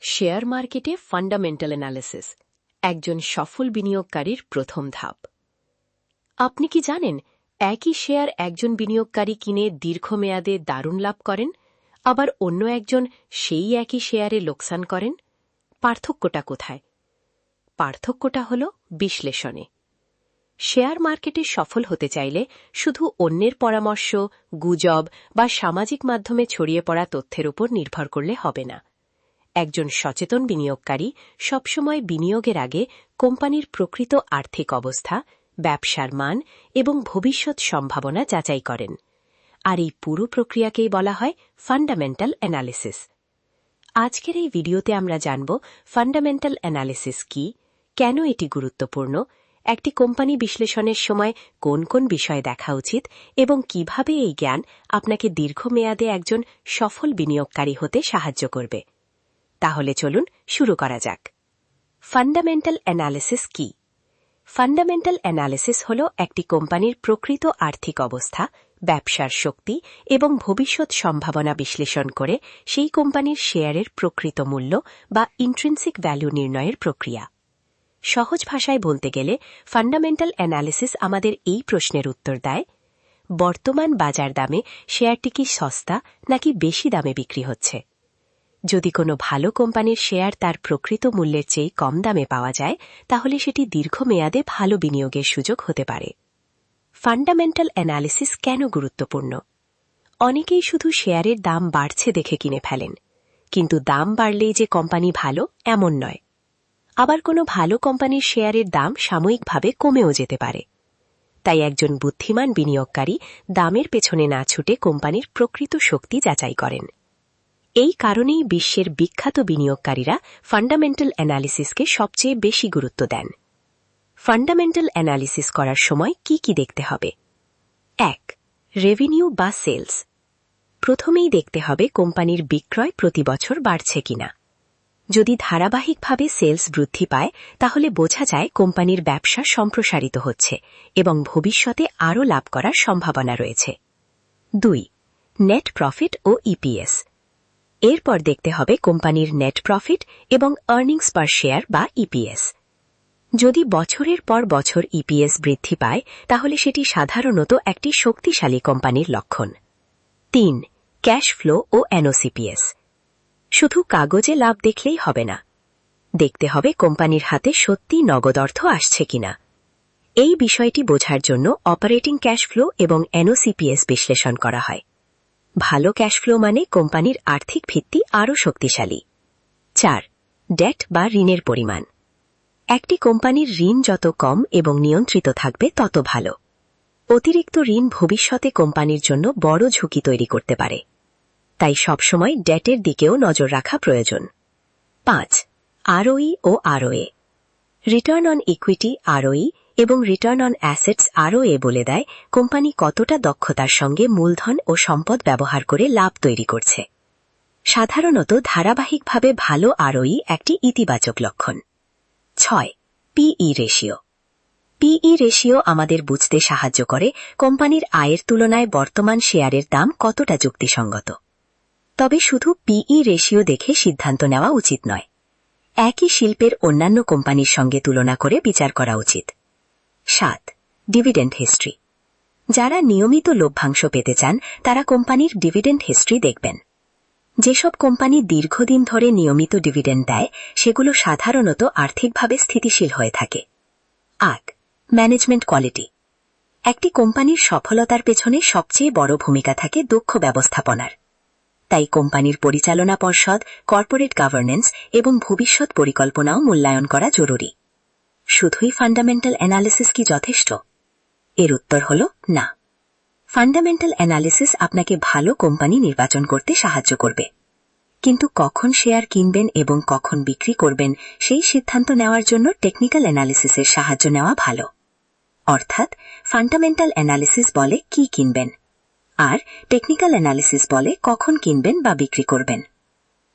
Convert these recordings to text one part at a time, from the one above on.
Share মার্কেটে fundamental analysis একজন সফল বিনিয়োগকারীর প্রথম ধাপ। আপনি কি জানেন, একই শেয়ার একজন বিনিয়োগকারী কিনে দীর্ঘমেয়াদে দারুণ লাভ করেন, আবার অন্য একজন সেই একই শেয়ারে লোকসান করেন? পার্থক্যটা কোথায়? পার্থক্যটা হল বিশ্লেষণে। শেয়ার মার্কেটে সফল হতে চাইলে শুধু অন্যের পরামর্শ, গুজব বা সামাজিক মাধ্যমে ছড়িয়ে পড়া তথ্যের উপর নির্ভর করলে হবে না। একজন সচেতন বিনিয়োগকারী সবসময় বিনিয়োগের আগে কোম্পানির প্রকৃত আর্থিক অবস্থা, ব্যবসার মান এবং ভবিষ্যৎ সম্ভাবনা যাচাই করেন। আর এই পুরো প্রক্রিয়াকেই বলা হয় ফান্ডামেন্টাল অ্যানালিসিস। আজকের এই ভিডিওতে আমরা জানব ফান্ডামেন্টাল অ্যানালিসিস কি, কেন এটি গুরুত্বপূর্ণ, একটি কোম্পানি বিশ্লেষণের সময় কোন কোন বিষয় দেখা উচিত এবং কিভাবে এই জ্ঞান আপনাকে দীর্ঘমেয়াদে একজন সফল বিনিয়োগকারী হতে সাহায্য করবে। তাহলে চলুন শুরু করা যাক। ফান্ডামেন্টাল অ্যানালিসিস কি? ফান্ডামেন্টাল অ্যানালিসিস হল একটি কোম্পানির প্রকৃত আর্থিক অবস্থা, ব্যবসার শক্তি এবং ভবিষ্যৎ সম্ভাবনা বিশ্লেষণ করে সেই কোম্পানির শেয়ারের প্রকৃত মূল্য বা ইন্ট্রিনসিক ভ্যালু নির্ণয়ের প্রক্রিয়া। সহজ ভাষায় বলতে গেলে ফান্ডামেন্টাল অ্যানালিসিস আমাদের এই প্রশ্নের উত্তর দেয়: বর্তমান বাজার দামে শেয়ারটি কি সস্তা নাকি বেশি দামে বিক্রি হচ্ছে? যদি কোনো ভালো কোম্পানির শেয়ার তার প্রকৃত মূল্যের চেয়ে কম দামে পাওয়া যায়, তাহলে সেটি দীর্ঘমেয়াদে ভালো বিনিয়োগের সুযোগ হতে পারে। ফান্ডামেন্টাল অ্যানালিসিস কেন গুরুত্বপূর্ণ? অনেকেই শুধু শেয়ারের দাম বাড়ছে দেখে কিনে ফেলেন, কিন্তু দাম বাড়লেই যে কোম্পানি ভালো এমন নয়। আবার কোনো ভালো কোম্পানির শেয়ারের দাম সাময়িকভাবে কমেও যেতে পারে। তাই একজন বুদ্ধিমান বিনিয়োগকারী দামের পেছনে না ছুটে কোম্পানির প্রকৃত শক্তি যাচাই করেন। এই কারণেই বিশ্বের বিখ্যাত বিনিয়োগকারীরা ফান্ডামেন্টাল অ্যানালিসিসকে সবচেয়ে বেশি গুরুত্ব দেন। ফান্ডামেন্টাল অ্যানালিসিস করার সময় কি কি দেখতে হবে? 1. রেভিনিউ বা সেলস। প্রথমেই দেখতে হবে কোম্পানির বিক্রয় প্রতি বছর বাড়ছে কিনা। যদি ধারাবাহিকভাবে সেলস বৃদ্ধি পায়, তাহলে বোঝা যায় কোম্পানির ব্যবসা সম্প্রসারিত হচ্ছে এবং ভবিষ্যতে আরও লাভ করার সম্ভাবনা রয়েছে। 2. নেট প্রফিট ও ইপিএস। এরপর দেখতে হবে কোম্পানির নেট প্রফিট এবং আর্নিংস পার শেয়ার বা ইপিএস। যদি বছরের পর বছর ইপিএস বৃদ্ধি পায়, তাহলে সেটি সাধারণত একটি শক্তিশালী কোম্পানির লক্ষণ। 3. ক্যাশ ফ্লো ও এনওসিপিএস। শুধু কাগজে লাভ দেখলেই হবে না, দেখতে হবে কোম্পানির হাতে সত্যি নগদ অর্থ আসছে কিনা। এই বিষয়টি বোঝার জন্য অপারেটিং ক্যাশ ফ্লো এবং এনওসিপিএস বিশ্লেষণ করা হয়। ভালো ক্যাশ ফ্লো মানে কোম্পানির আর্থিক ভিত্তি আরও শক্তিশালী। 4. ডেট বা ঋণের পরিমাণ। একটি কোম্পানির ঋণ যত কম এবং নিয়ন্ত্রিত থাকবে তত ভালো। অতিরিক্ত ঋণ ভবিষ্যতে কোম্পানির জন্য বড় ঝুঁকি তৈরি করতে পারে। তাই সবসময় ডেটের দিকেও নজর রাখা প্রয়োজন। 5. আরওই ও ROA. Return on equity ROE এবং রিটার্ন অন অ্যাসেটস আরওএ বলে দেয় কোম্পানি কতটা দক্ষতার সঙ্গে মূলধন ও সম্পদ ব্যবহার করে লাভ তৈরি করছে। সাধারণত ধারাবাহিকভাবে ভালো আরওই একটি ইতিবাচক লক্ষণ। 6. পিই রেশিও। পিই রেশিও আমাদের বুঝতে সাহায্য করে কোম্পানির আয়ের তুলনায় বর্তমান শেয়ারের দাম কতটা যুক্তিসঙ্গত। তবে শুধু পিই রেশিও দেখে সিদ্ধান্ত নেওয়া উচিত নয়। একই শিল্পের অন্যান্য কোম্পানির সঙ্গে তুলনা করে বিচার করা উচিত। 7. Dividend history. যারা নিয়মিত লভ্যাংশ পেতে চান, তারা কোম্পানির ডিভিডেন্ড হিস্ট্রি দেখবেন। যেসব কোম্পানি দীর্ঘদিন ধরে নিয়মিত ডিভিডেন্ড দেয়, সেগুলো সাধারণত আর্থিকভাবে স্থিতিশীল হয়ে থাকে। 8. Management quality. একটি কোম্পানির সফলতার পেছনে সবচেয়ে বড় ভূমিকা থাকে দক্ষ ব্যবস্থাপনার। তাই কোম্পানির পরিচালনা পর্ষদ, কর্পোরেট গভর্নেন্স এবং ভবিষ্যৎ পরিকল্পনাও মূল্যায়ন করা জরুরি। শুধুই ফান্ডামেন্টাল অ্যানালিসিস কি যথেষ্ট? এর উত্তর হল না। ফান্ডামেন্টাল অ্যানালিসিস আপনাকে ভালো কোম্পানি নির্বাচন করতে সাহায্য করবে, কিন্তু কখন শেয়ার কিনবেন এবং কখন বিক্রি করবেন সেই সিদ্ধান্ত নেওয়ার জন্য টেকনিক্যাল অ্যানালিসিসের সাহায্য নেওয়া ভালো। অর্থাৎ ফান্ডামেন্টাল অ্যানালিসিস বলে কি কিনবেন, আর টেকনিক্যাল অ্যানালিসিস বলে কখন কিনবেন বা বিক্রি করবেন।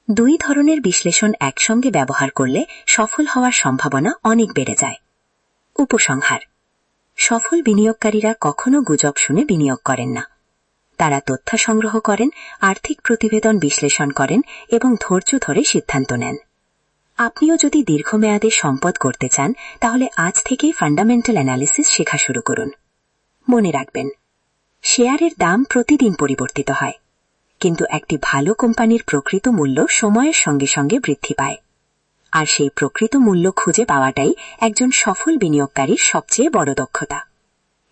দুই ধরনের বিশ্লেষণ একসঙ্গে ব্যবহার করলে সফল হওয়ার সম্ভাবনা অনেক বেড়ে যায়। উপসংহার: সফল বিনিয়োগকারীরা কখনো গুজব শুনে বিনিয়োগ করেন না। তারা তথ্য সংগ্রহ করেন, আর্থিক প্রতিবেদন বিশ্লেষণ করেন এবং ধৈর্য ধরে সিদ্ধান্ত নেন। আপনিও যদি দীর্ঘমেয়াদে সম্পদ করতে চান তাহলে আজ থেকেই ফান্ডামেন্টাল অ্যানালিসিস শেখা শুরু করুন। মনে রাখবেন, শেয়ারের দাম প্রতিদিন পরিবর্তিত হয়, কিন্তু একটি ভালো কোম্পানির প্রকৃত মূল্য সময়ের সঙ্গে সঙ্গে বৃদ্ধি পায়। আর সেই প্রকৃত মূল্য খুঁজে পাওয়াটাই একজন সফল বিনিয়োগকারীর সবচেয়ে বড় দক্ষতা।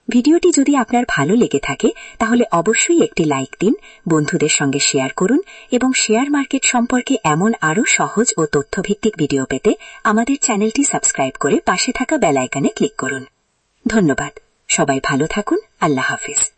ভিডিওটি যদি আপনার ভালো লেগে থাকে তাহলে অবশ্যই একটি লাইক দিন, বন্ধুদের সঙ্গে শেয়ার করুন এবং শেয়ার মার্কেট সম্পর্কে এমন আরও সহজ ও তথ্যভিত্তিক ভিডিও পেতে আমাদের চ্যানেলটি সাবস্ক্রাইব করে পাশে থাকা বেল আইকনে ক্লিক করুন। ধন্যবাদ। সবাই ভালো থাকুন। আল্লাহ হাফিজ।